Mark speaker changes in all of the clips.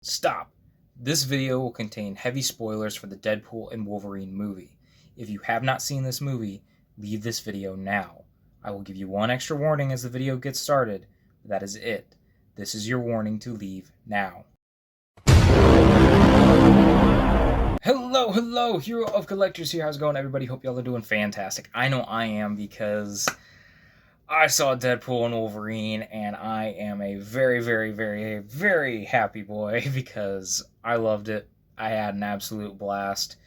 Speaker 1: Stop! This video will contain heavy spoilers for the Deadpool and Wolverine movie. If you have not seen this movie, leave this video now. I will give you one extra warning as the video gets started, but that is it. This is your warning to leave now. Hello, Hero of Collectors here. How's it going, everybody? Hope y'all are doing fantastic. I know I am because I saw Deadpool and Wolverine, and I am a very happy boy because I loved it. I had an absolute blast.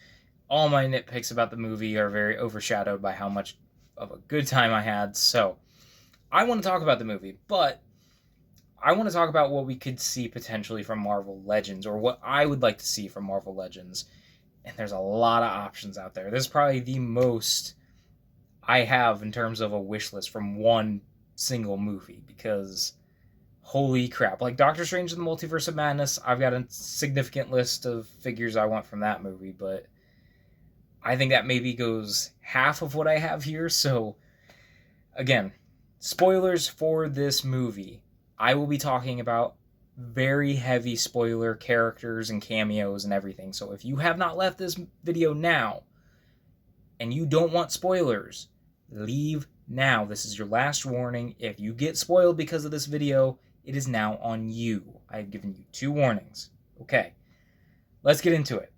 Speaker 1: All my nitpicks about the movie are very overshadowed by how much of a good time I had, so I want to talk about the movie, but I want to talk about what we could see potentially from Marvel Legends, or what I would like to see from Marvel Legends. And there's a lot of options out there. This is probably the most I have in terms of a wish list from one single movie, because holy crap, like Doctor Strange and the Multiverse of Madness, I've got a significant list of figures I want from that movie, but I think that maybe goes half of what I have here. So again, spoilers for this movie. I will be talking about very heavy spoiler characters and cameos and everything. So if you have not left this video now and you don't want spoilers, leave now. This is your last warning. If you get spoiled because of this video, it is now on you. I've given you 2 warnings. Okay, let's get into it.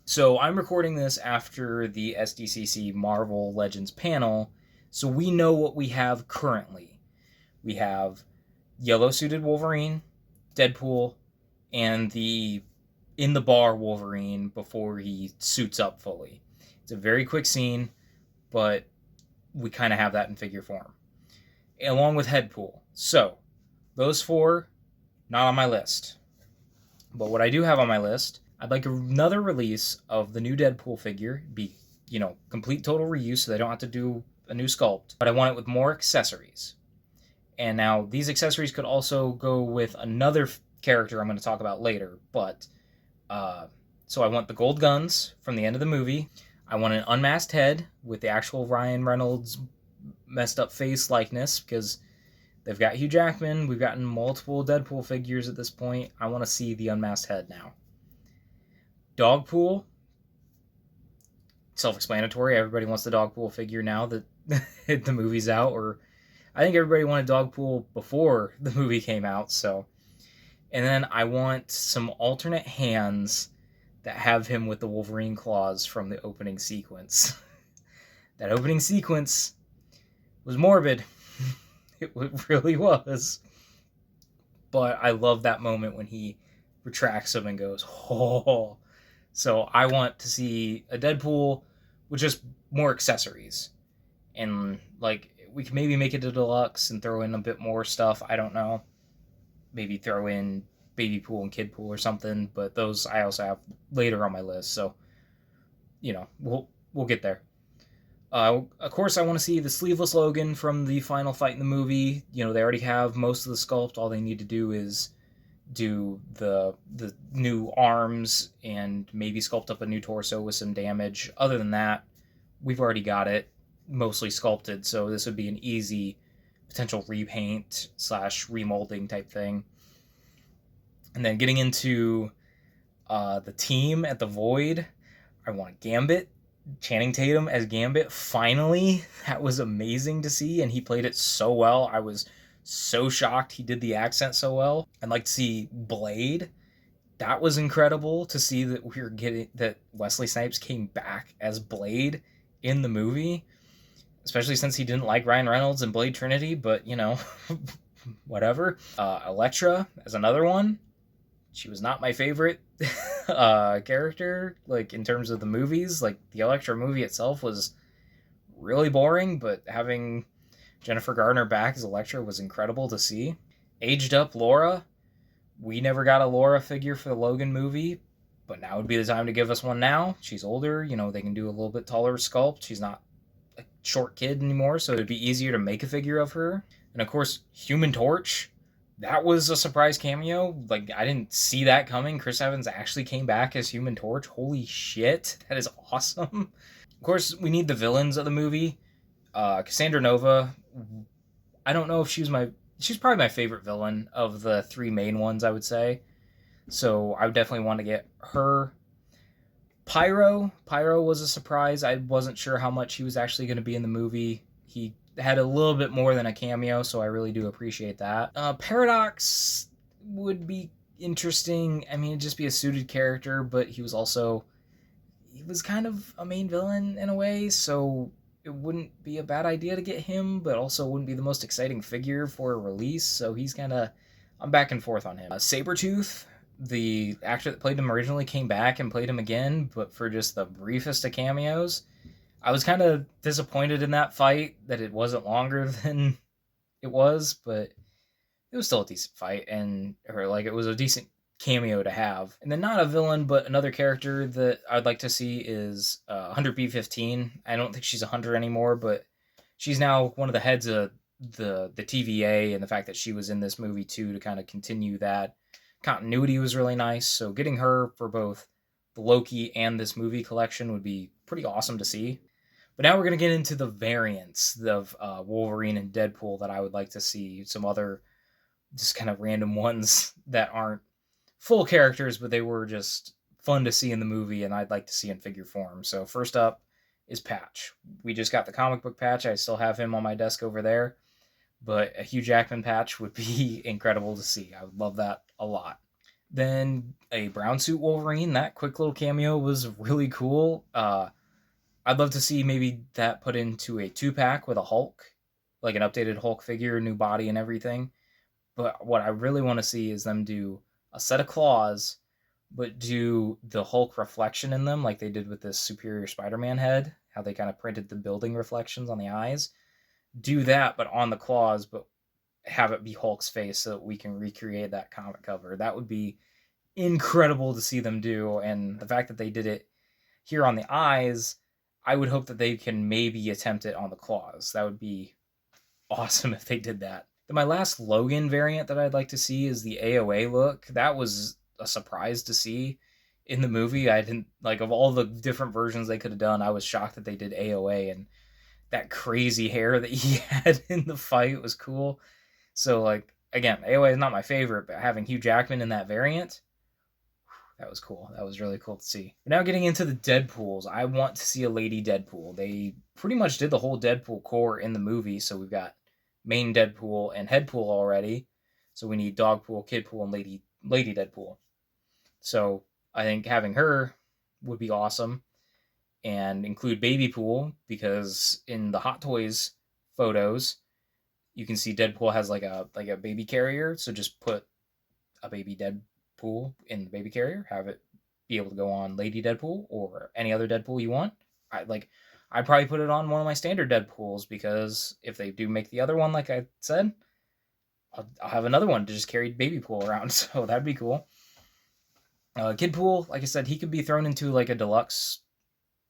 Speaker 1: So I'm recording this after the SDCC Marvel Legends panel, so we know what we have currently. We have yellow-suited Wolverine, Deadpool, and the in the bar Wolverine before he suits up fully. It's a very quick scene, but we kind of have that in figure form, along with Deadpool. So those 4 not on my list, but what I do have on my list, I'd like another release of the new Deadpool figure. Be, complete total reuse, so they don't have to do a new sculpt, but I want it with more accessories. And now these accessories could also go with another character I'm going to talk about later, but so I want the gold guns from the end of the movie. I want an unmasked head with the actual Ryan Reynolds messed up face likeness, because they've got Hugh Jackman. We've gotten multiple Deadpool figures at this point. I want to see the unmasked head now. Dogpool, self-explanatory. Everybody wants the Dogpool figure now that the movie's out, or I think everybody wanted Dogpool before the movie came out, so. And then I want some alternate hands that have him with the Wolverine claws from the opening sequence. That opening sequence was morbid. It really was. But I love that moment when he retracts them and goes, oh. So I want to see a Deadpool with just more accessories. And, we can maybe make it a deluxe and throw in a bit more stuff. I don't know. Maybe throw in Baby Pool and Kid Pool or something. But those I also have later on my list. So, we'll get there. Of course, I want to see the sleeveless Logan from the final fight in the movie. They already have most of the sculpt. All they need to do is do the new arms and maybe sculpt up a new torso with some damage. Other than that, we've already got it mostly sculpted, so this would be an easy potential repaint / remolding type thing. And then getting into the team at the Void, I want Gambit, Channing Tatum as Gambit. Finally, that was amazing to see, and he played it so well. I was so shocked he did the accent so well. I'd like to see Blade. That was incredible to see that that Wesley Snipes came back as Blade in the movie, especially since he didn't like Ryan Reynolds and Blade Trinity, but, whatever. Elektra as another one. She was not my favorite character, in terms of the movies. The Elektra movie itself was really boring, but having Jennifer Garner back as Elektra was incredible to see. Aged up Laura. We never got a Laura figure for the Logan movie, but now would be the time to give us one now. She's older, they can do a little bit taller sculpt. She's not a short kid anymore, so it'd be easier to make a figure of her. And of course, Human Torch. That was a surprise cameo. I didn't see that coming. Chris Evans actually came back as Human Torch. Holy shit, that is awesome. Of course, we need the villains of the movie. Cassandra Nova. I don't know if she's probably my favorite villain of the 3 main ones, I would say. So I would definitely want to get her. Pyro was a surprise. I wasn't sure how much he was actually going to be in the movie. He had a little bit more than a cameo, so I really do appreciate that. Paradox would be interesting. I mean, it'd just be a suited character, but he was kind of a main villain in a way, so it wouldn't be a bad idea to get him, but also wouldn't be the most exciting figure for a release, so he's kind of, I'm back and forth on him. Sabretooth, the actor that played him originally, came back and played him again, but for just the briefest of cameos. I was kind of disappointed in that fight that it wasn't longer than it was, but it was still a decent fight, and or like it was a decent cameo to have. And then not a villain, but another character that I'd like to see is 100B15. I don't think she's a hunter anymore, but she's now one of the heads of the TVA, and the fact that she was in this movie too to kind of continue that continuity was really nice. So getting her for both the Loki and this movie collection would be pretty awesome to see. But now we're going to get into the variants of Wolverine and Deadpool that I would like to see. Some other just kind of random ones that aren't full characters, but they were just fun to see in the movie, and I'd like to see in figure form. So first up is Patch. We just got the comic book Patch. I still have him on my desk over there, but a Hugh Jackman Patch would be incredible to see. I would love that a lot. Then a brown suit Wolverine. That quick little cameo was really cool. I'd love to see maybe that put into a 2-pack with a Hulk, like an updated Hulk figure, new body and everything. But what I really want to see is them do a set of claws, but do the Hulk reflection in them like they did with this Superior Spider-Man head, how they kind of printed the building reflections on the eyes. Do that, but on the claws, but have it be Hulk's face so that we can recreate that comic cover. That would be incredible to see them do, and the fact that they did it here on the eyes, I would hope that they can maybe attempt it on the claws. That would be awesome if they did that. Then my last Logan variant that I'd like to see is the AOA look. That was a surprise to see in the movie. I didn't, like, of all the different versions they could have done, I was shocked that they did AOA, and that crazy hair that he had in the fight was cool. So, like, again, AOA is not my favorite, but having Hugh Jackman in that variant, that was cool. That was really cool to see. But now getting into the Deadpools, I want to see a Lady Deadpool. They pretty much did the whole Deadpool Corps in the movie, so we've got main Deadpool and Headpool already. So we need Dogpool, Kidpool, and Lady Deadpool. So I think having her would be awesome, and include Babypool, because in the Hot Toys photos, you can see Deadpool has like a baby carrier. So just put a baby Deadpool in the baby carrier, have it be able to go on Lady Deadpool or any other Deadpool you want. I'd probably put it on one of my standard Deadpools, because if they do make the other one, like I said, I'll have another one to just carry Babypool around. So that'd be cool. Kidpool, like I said, he could be thrown into like a deluxe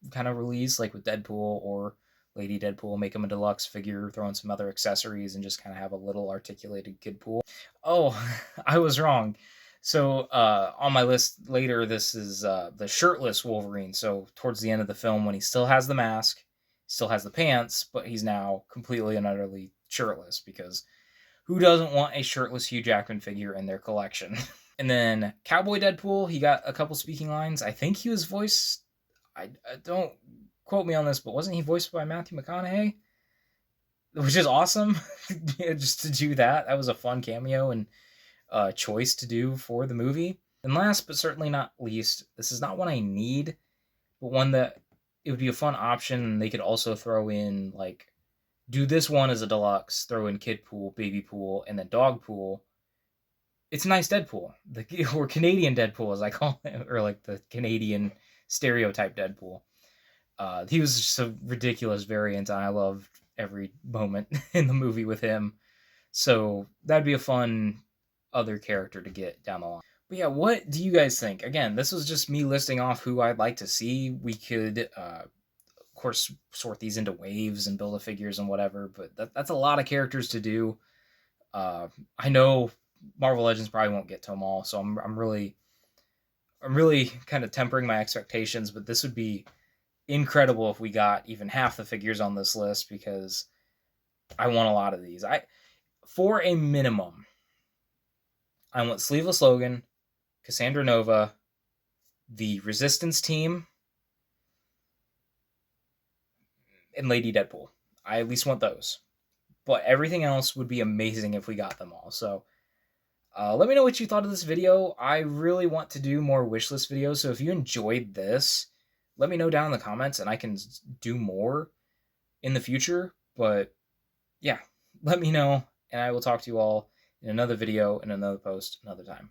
Speaker 1: kind of release, like with Deadpool or Lady Deadpool, make him a deluxe figure, throw in some other accessories, and just kind of have a little articulated Kidpool. Oh, I was wrong. So on my list later, this is the shirtless Wolverine. So towards the end of the film, when he still has the mask, still has the pants, but he's now completely and utterly shirtless, because who doesn't want a shirtless Hugh Jackman figure in their collection? And then Cowboy Deadpool, he got a couple speaking lines. I think he was voiced, I don't quote me on this, but wasn't he voiced by Matthew McConaughey? Which is awesome. Just to do that. That was a fun cameo and choice to do for the movie. And last but certainly not least, this is not one I need, but one that it would be a fun option. And they could also throw in, like, do this one as a deluxe, throw in Kidpool, Babypool, and then Dogpool. It's nice Deadpool, or Canadian Deadpool as I call it, or like the Canadian stereotype Deadpool. He was just a ridiculous variant, and I loved every moment in the movie with him. So that'd be a fun other character to get down the line. But yeah, what do you guys think? Again, this was just me listing off who I'd like to see. We could, of course, sort these into waves and build a figures and whatever, but that's a lot of characters to do. I know Marvel Legends probably won't get to them all, so I'm really kind of tempering my expectations, but this would be incredible if we got even half the figures on this list, because I want a lot of these. For a minimum, I want Sleeveless Logan, Cassandra Nova, the Resistance team, and Lady Deadpool. I at least want those. But everything else would be amazing if we got them all. So let me know what you thought of this video. I really want to do more wishlist videos. So if you enjoyed this, let me know down in the comments and I can do more in the future. But yeah, let me know and I will talk to you all in another video, in another post, another time.